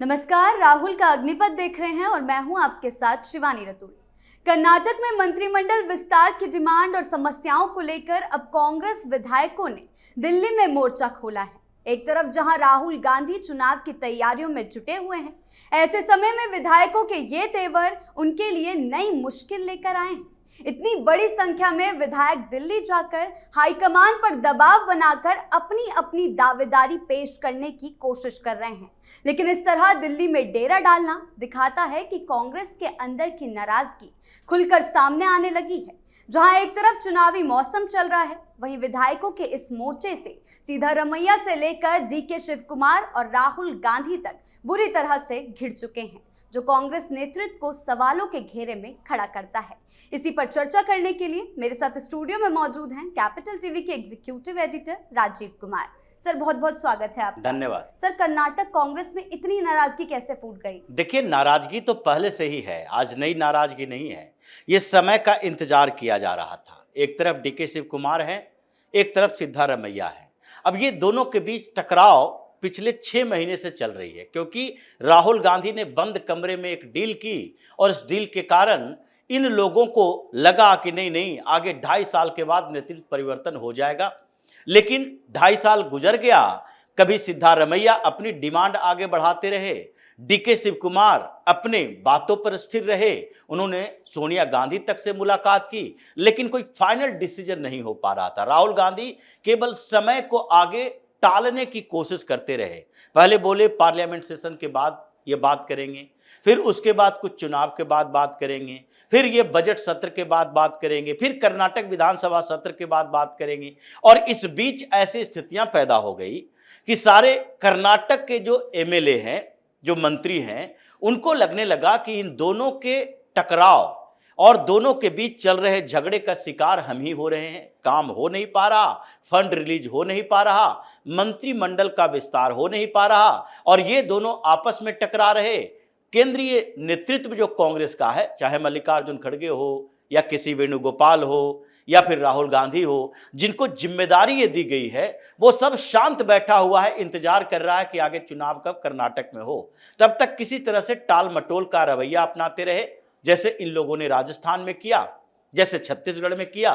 नमस्कार, राहुल का अग्निपथ देख रहे हैं और मैं हूं आपके साथ शिवानी रतूड़ी। कर्नाटक में मंत्रिमंडल विस्तार की डिमांड और समस्याओं को लेकर अब कांग्रेस विधायकों ने दिल्ली में मोर्चा खोला है। एक तरफ जहां राहुल गांधी चुनाव की तैयारियों में जुटे हुए हैं, ऐसे समय में विधायकों के ये तेवर उनके लिए नई मुश्किल लेकर आए हैं। इतनी बड़ी संख्या में विधायक दिल्ली जाकर हाईकमान पर दबाव बनाकर अपनी अपनी दावेदारी पेश करने की कोशिश कर रहे हैं, लेकिन इस तरह दिल्ली में डेरा डालना दिखाता है कि कांग्रेस के अंदर की नाराजगी खुलकर सामने आने लगी है। जहां एक तरफ चुनावी मौसम चल रहा है, वहीं विधायकों के इस मोर्चे से सिद्धारमैया से लेकर डीके शिव कुमार और राहुल गांधी तक बुरी तरह से घिर चुके हैं, जो कांग्रेस नेतृत्व को सवालों के घेरे में खड़ा करता है। इसी पर चर्चा करने के लिए मेरे साथ स्टूडियो में मौजूद हैं कैपिटल टीवी के executive editor Rajiv Kumar. Sir, बहुत बहुत स्वागत है आपका। धन्यवाद। सर, कर्नाटक कांग्रेस में इतनी नाराजगी कैसे फूट गई? देखिए, नाराजगी तो पहले से ही है, आज नई नाराजगी नहीं है। ये समय का इंतजार किया जा रहा था। एक तरफ डीके शिव कुमार है, एक तरफ सिद्धारमैया है। अब ये दोनों के बीच टकराव पिछले 6 महीने से चल रही है, क्योंकि राहुल गांधी ने बंद कमरे में एक डील की और इस डील के कारण इन लोगों को लगा कि नहीं आगे 2.5 साल के बाद नेतृत्व परिवर्तन हो जाएगा। लेकिन 2.5 साल गुजर गया, कभी सिद्धारमैया अपनी डिमांड आगे बढ़ाते रहे, डीके शिव कुमार अपने बातों पर स्थिर रहे। उन्होंने सोनिया गांधी तक से मुलाकात की, लेकिन कोई फाइनल डिसीजन नहीं हो पा रहा था। राहुल गांधी केवल समय को आगे टालने की कोशिश करते रहे। पहले बोले पार्लियामेंट सेशन के बाद ये बात करेंगे, फिर उसके बाद कुछ चुनाव के बाद बात करेंगे, फिर ये बजट सत्र के बाद बात करेंगे, फिर कर्नाटक विधानसभा सत्र के बाद बात करेंगे। और इस बीच ऐसी स्थितियां पैदा हो गई कि सारे कर्नाटक के जो एमएलए हैं, जो मंत्री हैं, उनको लगने लगा कि इन दोनों के टकराव और दोनों के बीच चल रहे झगड़े का शिकार हम ही हो रहे हैं। काम हो नहीं पा रहा, फंड रिलीज हो नहीं पा रहा, मंत्रिमंडल का विस्तार हो नहीं पा रहा, और ये दोनों आपस में टकरा रहे। केंद्रीय नेतृत्व जो कांग्रेस का है, चाहे मल्लिकार्जुन खड़गे हो या किसी वेणुगोपाल हो या फिर राहुल गांधी हो, जिनको जिम्मेदारी ये दी गई है, वो सब शांत बैठा हुआ है, इंतजार कर रहा है कि आगे चुनाव कब कर्नाटक में हो। तब तक किसी तरह से टाल मटोल का रवैया अपनाते रहे, जैसे इन लोगों ने राजस्थान में किया, जैसे छत्तीसगढ़ में किया,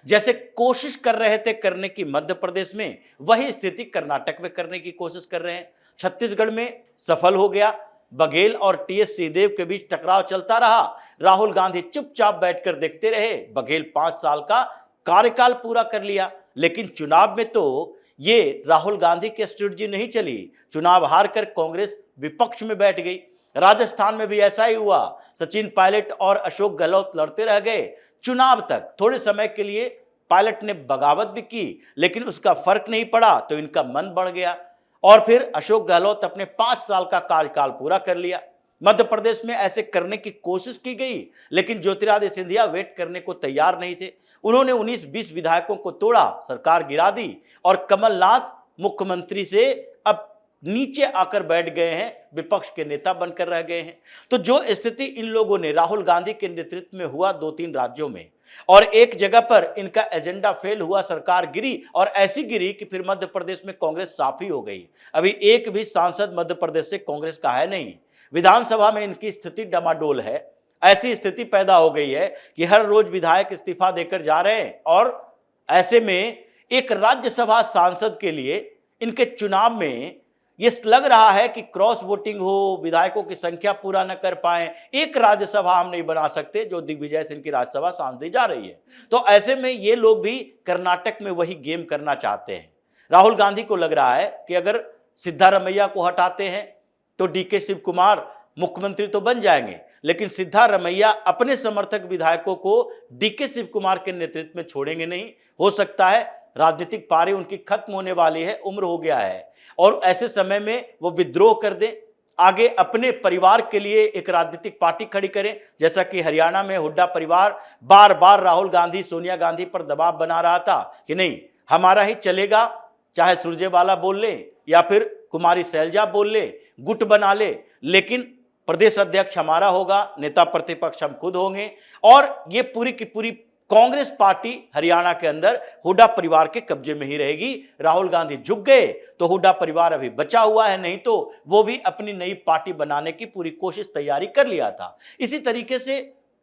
जैसे कोशिश कर रहे थे करने की मध्य प्रदेश में, वही स्थिति कर्नाटक में करने की कोशिश कर रहे हैं। छत्तीसगढ़ में सफल हो गया, बघेल और टीएस सिंहदेव के बीच टकराव चलता रहा। राहुल गांधी चुपचाप बैठकर देखते रहे। बघेल 5 साल का कार्यकाल पूरा कर लिया, लेकिन चुनाव में तो ये राहुल गांधी की स्ट्रेटजी नहीं चली। चुनाव हारकर कांग्रेस विपक्ष में बैठ गई। राजस्थान में भी ऐसा ही हुआ। सचिन पायलट और अशोक गहलोत लड़ते रह गए चुनाव तक। थोड़े समय के लिए पायलट ने बगावत भी की, लेकिन उसका फर्क नहीं पड़ा, तो इनका मन बढ़ गया और फिर अशोक गहलोत अपने 5 साल का कार्यकाल पूरा कर लिया। मध्य प्रदेश में ऐसे करने की कोशिश की गई, लेकिन ज्योतिरादित्य सिंधिया वेट करने को तैयार नहीं थे। उन्होंने 19-20 विधायकों को तोड़ा, सरकार गिरा दी और कमलनाथ मुख्यमंत्री से अब नीचे आकर बैठ गए हैं, विपक्ष के नेता बनकर रह गए हैं। तो जो स्थिति इन लोगों ने राहुल गांधी के नेतृत्व में हुआ 2-3 राज्यों में, और एक जगह पर इनका एजेंडा फेल हुआ, सरकार गिरी, और ऐसी गिरी कि फिर मध्य प्रदेश में कांग्रेस साफ ही हो गई। अभी एक भी सांसद मध्य प्रदेश से कांग्रेस का है नहीं। विधानसभा में इनकी स्थिति डमाडोल है। ऐसी स्थिति पैदा हो गई है कि हर रोज विधायक इस्तीफा देकर जा रहे हैं, और ऐसे में एक राज्यसभा सांसद के लिए इनके चुनाव में ये लग रहा है कि क्रॉस वोटिंग हो, विधायकों की संख्या पूरा न कर पाए, एक राज्यसभा हम नहीं बना सकते, जो दिग्विजय सिंह की राज्यसभा सांसदी जा रही है। तो ऐसे में ये लोग भी कर्नाटक में वही गेम करना चाहते हैं। राहुल गांधी को लग रहा है कि अगर सिद्धारमैया को हटाते हैं तो डीके शिव कुमार मुख्यमंत्री तो बन जाएंगे, लेकिन सिद्धारमैया अपने समर्थक विधायकों को डीके शिव कुमार के नेतृत्व में छोड़ेंगे नहीं। हो सकता है राजनीतिक पारी उनकी खत्म होने वाली है, उम्र हो गया है, और ऐसे समय में वो विद्रोह कर दें, आगे अपने परिवार के लिए एक राजनीतिक पार्टी खड़ी करें, जैसा कि हरियाणा में हुड्डा परिवार बार बार राहुल गांधी, सोनिया गांधी पर दबाव बना रहा था कि नहीं हमारा ही चलेगा, चाहे सुरजेवाला बोल ले या फिर कुमारी शैलजा बोल ले, गुट बना ले, लेकिन प्रदेश अध्यक्ष हमारा होगा, नेता प्रतिपक्ष हम खुद होंगे, और ये पूरी की पूरी कांग्रेस पार्टी हरियाणा के अंदर हुड्डा परिवार के कब्जे में ही रहेगी। राहुल गांधी झुक गए तो हुड्डा परिवार अभी बचा हुआ है, नहीं तो वो भी अपनी नई पार्टी बनाने की पूरी कोशिश तैयारी कर लिया था। इसी तरीके से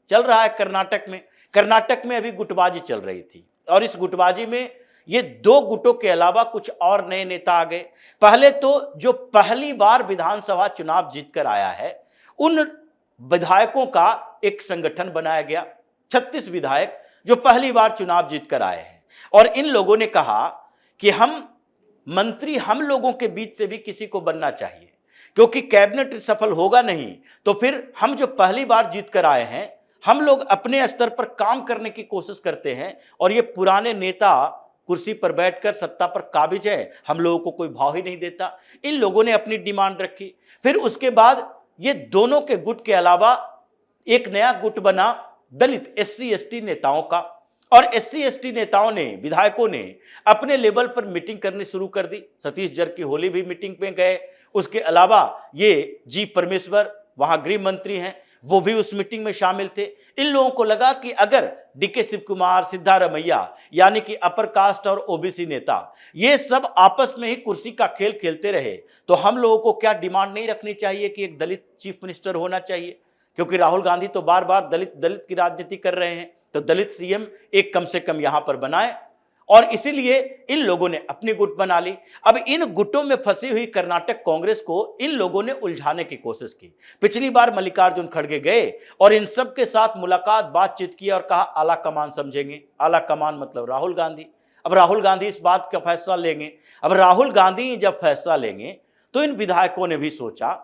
चल रहा है कर्नाटक में। कर्नाटक में अभी गुटबाजी चल रही थी और इस गुटबाजी में ये दो गुटों के अलावा कुछ और नए नेता आ गए। पहले तो जो पहली बार विधानसभा चुनाव जीतकर आया है उन विधायकों का एक संगठन बनाया गया, 36 विधायक जो पहली बार चुनाव जीतकर आए हैं। और इन लोगों ने कहा कि मंत्री हम लोगों के बीच से भी किसी को बनना चाहिए, क्योंकि कैबिनेट सफल होगा नहीं तो फिर हम जो पहली बार जीतकर आए हैं हम लोग अपने स्तर पर काम करने की कोशिश करते हैं और ये पुराने नेता कुर्सी पर बैठकर सत्ता पर काबिज है, हम लोगों को कोई भाव ही नहीं देता। इन लोगों ने अपनी डिमांड रखी। फिर उसके बाद ये दोनों के गुट के अलावा एक नया गुट बना दलित SC ST नेताओं का, और SC ST नेताओं ने, विधायकों ने अपने लेवल पर मीटिंग करनी शुरू कर दी। सतीश जरकीहोली भी मीटिंग में गए। उसके अलावा ये जी परमेश्वर वहां गृह मंत्री हैं, वो भी उस मीटिंग में शामिल थे। इन लोगों को लगा कि अगर DK शिव कुमार, सिद्धारमैया यानी कि अपर कास्ट और OBC नेता ये सब आपस में ही कुर्सी का खेल खेलते रहे तो हम लोगों को क्या डिमांड नहीं रखनी चाहिए कि एक दलित चीफ मिनिस्टर होना चाहिए, क्योंकि राहुल गांधी तो बार बार दलित की राजनीति कर रहे हैं, तो दलित CM एक कम से कम यहां पर बनाए। और इसीलिए इन लोगों ने अपनी गुट बना ली। अब इन गुटों में फंसी हुई कर्नाटक कांग्रेस को इन लोगों ने उलझाने की कोशिश की। पिछली बार मल्लिकार्जुन खड़गे गए और इन सब के साथ मुलाकात, बातचीत की और कहा आला कमान समझेंगे। आला कमान मतलब राहुल गांधी। अब राहुल गांधी इस बात का फैसला लेंगे। अब राहुल गांधी जब फैसला लेंगे तो इन विधायकों ने भी सोचा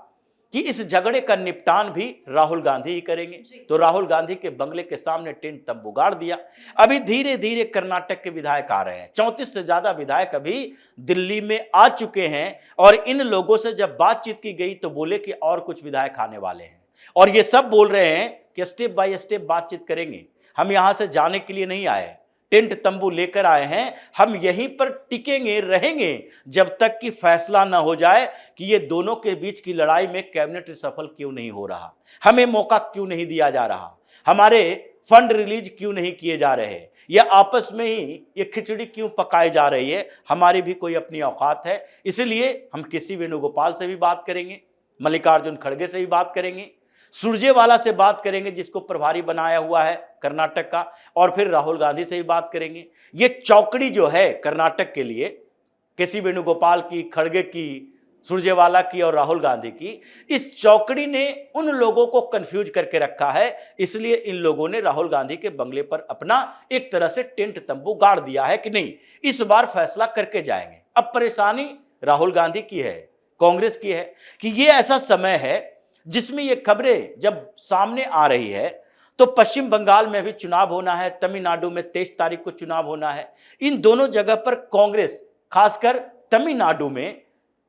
कि इस झगड़े का निपटान भी राहुल गांधी ही करेंगे, तो राहुल गांधी के बंगले के सामने टेंट तंबू गाड़ दिया। अभी धीरे धीरे कर्नाटक के विधायक आ रहे हैं। 34 से ज्यादा विधायक अभी दिल्ली में आ चुके हैं और इन लोगों से जब बातचीत की गई तो बोले कि और कुछ विधायक आने वाले हैं, और ये सब बोल रहे हैं कि स्टेप बाय स्टेप बातचीत करेंगे, हम यहां से जाने के लिए नहीं आए, टेंट तंबू लेकर आए हैं, हम यहीं पर टिकेंगे, रहेंगे जब तक कि फैसला ना हो जाए कि ये दोनों के बीच की लड़ाई में कैबिनेट सफल क्यों नहीं हो रहा, हमें मौका क्यों नहीं दिया जा रहा, हमारे फंड रिलीज क्यों नहीं किए जा रहे, या आपस में ही ये खिचड़ी क्यों पकाई जा रही है, हमारी भी कोई अपनी औकात है। इसलिए हम किसी वेणुगोपाल से भी बात करेंगे, मल्लिकार्जुन खड़गे से भी बात करेंगे, सुरजेवाला से बात करेंगे जिसको प्रभारी बनाया हुआ है कर्नाटक का, और फिर राहुल गांधी से भी बात करेंगे। ये चौकड़ी जो है कर्नाटक के लिए, केसी वेणुगोपाल की, खड़गे की, सुरजेवाला की और राहुल गांधी की, इस चौकड़ी ने उन लोगों को कंफ्यूज करके रखा है। इसलिए इन लोगों ने राहुल गांधी के बंगले पर अपना एक तरह से टेंट तंबू गाड़ दिया है कि नहीं, इस बार फैसला करके जाएंगे। अब परेशानी राहुल गांधी की है, कांग्रेस की है कि ये ऐसा समय है जिसमें ये खबरें जब सामने आ रही है तो पश्चिम बंगाल में भी चुनाव होना है, तमिलनाडु में 23 तारीख को चुनाव होना है। इन दोनों जगह पर कांग्रेस, खासकर तमिलनाडु में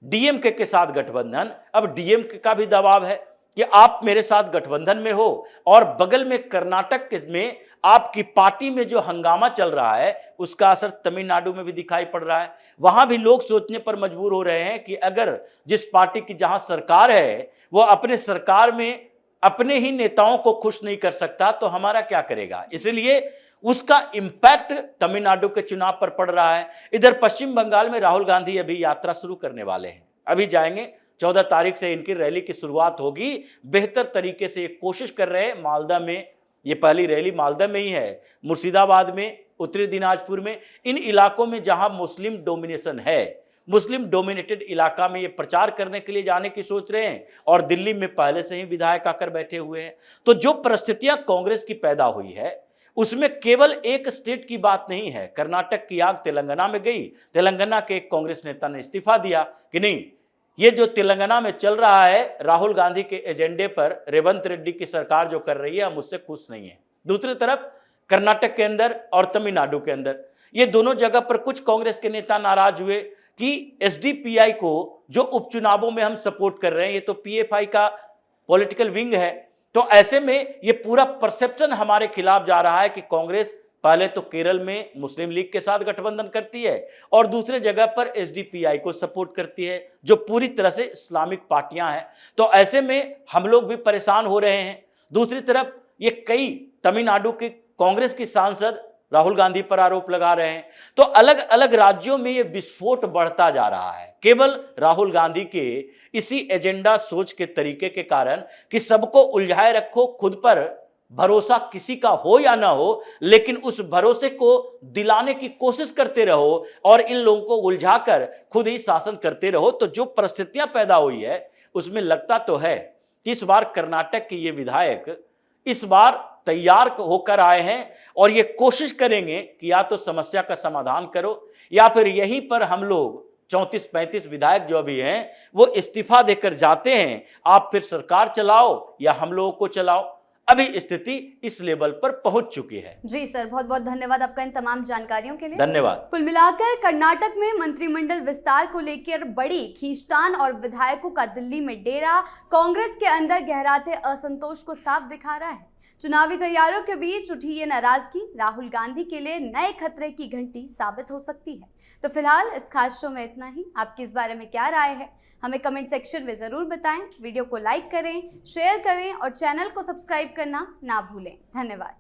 DMK के साथ गठबंधन, अब DMK का भी दबाव है कि आप मेरे साथ गठबंधन में हो, और बगल में कर्नाटक में आपकी पार्टी में जो हंगामा चल रहा है उसका असर तमिलनाडु में भी दिखाई पड़ रहा है। वहां भी लोग सोचने पर मजबूर हो रहे हैं कि अगर जिस पार्टी की जहां सरकार है वो अपने सरकार में अपने ही नेताओं को खुश नहीं कर सकता तो हमारा क्या करेगा। इसलिए उसका इंपैक्ट तमिलनाडु के चुनाव पर पड़ रहा है। इधर पश्चिम बंगाल में राहुल गांधी अभी यात्रा शुरू करने वाले हैं, अभी जाएंगे, 14 तारीख से इनकी रैली की शुरुआत होगी। बेहतर तरीके से कोशिश कर रहे हैं। मालदा में ये पहली रैली मालदा में ही है, मुर्शिदाबाद में, उत्तरी दिनाजपुर में, इन इलाकों में जहां मुस्लिम डोमिनेशन है, मुस्लिम डोमिनेटेड इलाका में ये प्रचार करने के लिए जाने की सोच रहे हैं। और दिल्ली में पहले से ही विधायक आकर बैठे हुए हैं। तो जो परिस्थितियां कांग्रेस की पैदा हुई है उसमें केवल एक स्टेट की बात नहीं है। कर्नाटक की आग तेलंगाना में गई, तेलंगाना के एक कांग्रेस नेता ने इस्तीफा दिया कि नहीं, ये जो तेलंगाना में चल रहा है राहुल गांधी के एजेंडे पर रेवंत रेड्डी की सरकार जो कर रही है हम उससे खुश नहीं है। दूसरी तरफ कर्नाटक के अंदर और तमिलनाडु के अंदर ये दोनों जगह पर कुछ कांग्रेस के नेता नाराज हुए कि SDPI को जो उपचुनावों में हम सपोर्ट कर रहे हैं, ये तो PFI का पॉलिटिकल विंग है, तो ऐसे में ये पूरा परसेप्शन हमारे खिलाफ जा रहा है कि कांग्रेस पहले तो केरल में मुस्लिम लीग के साथ गठबंधन करती है और दूसरे जगह पर SDPI को सपोर्ट करती है जो पूरी तरह से इस्लामिक पार्टियां हैं। तो ऐसे में हम लोग भी परेशान हो रहे हैं। दूसरी तरफ ये कई तमिलनाडु के कांग्रेस की सांसद राहुल गांधी पर आरोप लगा रहे हैं। तो अलग अलग राज्यों में ये विस्फोट बढ़ता जा रहा है, केवल राहुल गांधी के इसी एजेंडा सोच के तरीके के कारण कि सबको उलझाए रखो, खुद पर भरोसा किसी का हो या ना हो, लेकिन उस भरोसे को दिलाने की कोशिश करते रहो और इन लोगों को उलझाकर खुद ही शासन करते रहो। तो जो परिस्थितियां पैदा हुई है उसमें लगता तो है कि इस बार कर्नाटक के ये विधायक इस बार तैयार होकर आए हैं और ये कोशिश करेंगे कि या तो समस्या का समाधान करो या फिर यहीं पर हम लोग 34-35 विधायक जो अभी हैं वो इस्तीफा देकर जाते हैं, आप फिर सरकार चलाओ या हम लोगों को चलाओ। अभी स्थिति इस लेवल पर पहुंच चुकी है। जी सर, बहुत बहुत धन्यवाद आपका इन तमाम जानकारियों के लिए। धन्यवाद। कुल मिलाकर कर्नाटक में मंत्रिमंडल विस्तार को लेकर बड़ी खींचतान और विधायकों का दिल्ली में डेरा कांग्रेस के अंदर गहराते असंतोष को साफ दिखा रहा है। चुनावी तैयारियों के बीच उठी ये नाराजगी राहुल गांधी के लिए नए खतरे की घंटी साबित हो सकती है। तो फिलहाल इस खास शो में इतना ही। आपकी इस बारे में क्या राय है हमें कमेंट सेक्शन में जरूर बताएं। वीडियो को लाइक करें, शेयर करें और चैनल को सब्सक्राइब करना ना भूलें। धन्यवाद।